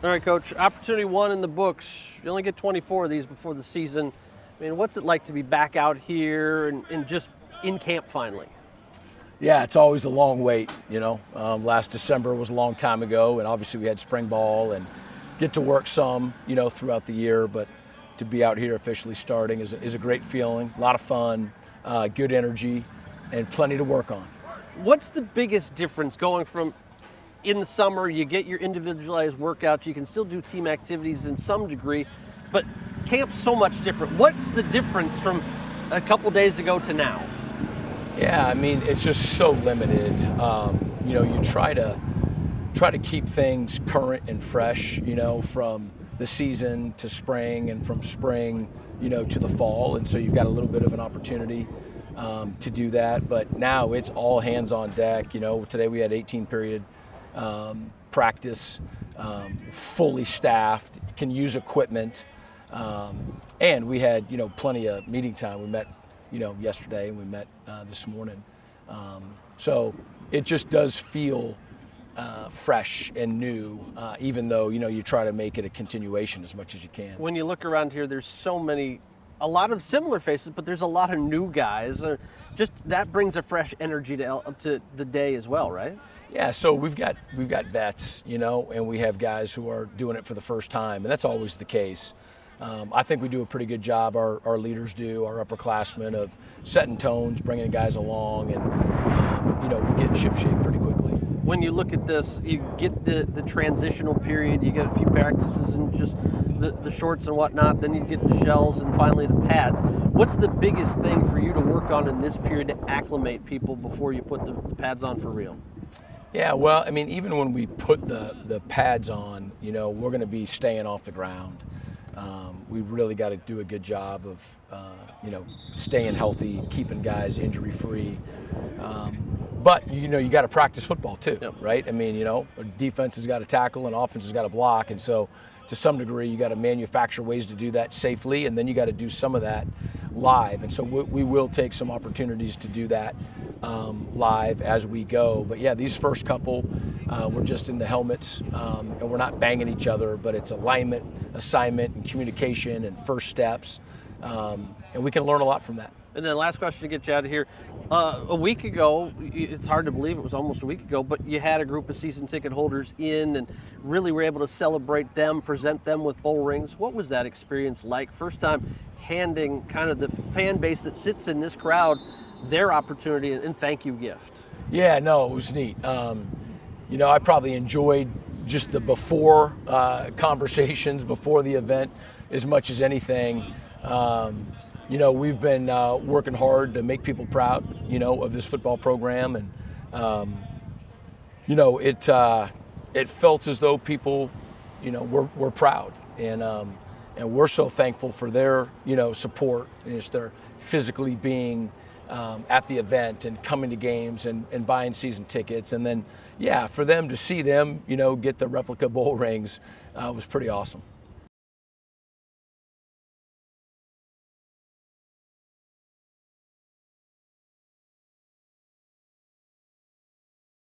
All right, Coach, opportunity one in the books. You only get 24 of these before the season. I mean, what's it like to be back out here and just in camp finally? Yeah, it's always a long wait, you know. Last December was a long time ago, and obviously we had spring ball and get to work some, you know, throughout the year, but to be out here officially starting is a great feeling, a lot of fun, good energy, and plenty to work on. What's the biggest difference going from in the summer, you get your individualized workouts, you can still do team activities in some degree, but camp's so much different. What's the difference from a couple days ago to now? Yeah, I mean, it's just so limited. You know, you try to keep things current and fresh, you know, from the season to spring and from spring, you know, to the fall. And so you've got a little bit of an opportunity to do that. But now it's all hands on deck. You know, today we had 18-period practice, fully staffed, can use equipment. And we had, you know, plenty of meeting time. We met, you know, yesterday and we met this morning. So it just does feel fresh and new, even though, you know, you try to make it a continuation as much as you can. When you look around here, there's so many, a lot of similar faces, but there's a lot of new guys. Just that brings a fresh energy to the day as well, right? Yeah, so we've got vets, you know, and we have guys who are doing it for the first time, and that's always the case. I think we do a pretty good job, our leaders do, our upperclassmen, of setting tones, bringing guys along, and, you know, we get in ship shape pretty quickly. When you look at this, you get the transitional period, you get a few practices and just the shorts and whatnot, then you get the shells and finally the pads. What's the biggest thing for you to work on in this period to acclimate people before you put the pads on for real? Yeah, well, I mean, even when we put the pads on, you know, we're going to be staying off the ground. We really got to do a good job of, you know, staying healthy, keeping guys injury-free. But, you know, you got to practice football too, Yep. right? I mean, you know, defense has got to tackle and offense has got to block. And so to some degree, you got to manufacture ways to do that safely, and then you got to do some of that live. And so we will take some opportunities to do that live as we go. But yeah, these first couple, we're just in the helmets, and we're not banging each other, but it's alignment, assignment, and communication and first steps. And we can learn a lot from that. And then last question to get you out of here. A week ago, it's hard to believe it was almost a week ago, but you had a group of season ticket holders in and really were able to celebrate them, present them with bowl rings. What was that experience like? First time handing kind of the fan base that sits in this crowd their opportunity and thank you gift. Yeah, no, it was neat. You know, I probably enjoyed just the before conversations before the event as much as anything. You know, we've been working hard to make people proud, you know, of this football program, and you know, it felt as though people, you know, were proud, and we're so thankful for their, you know, support, and it's their physically being at the event and coming to games and buying season tickets, and then yeah, for them to see them, you know, get the replica bowl rings was pretty awesome.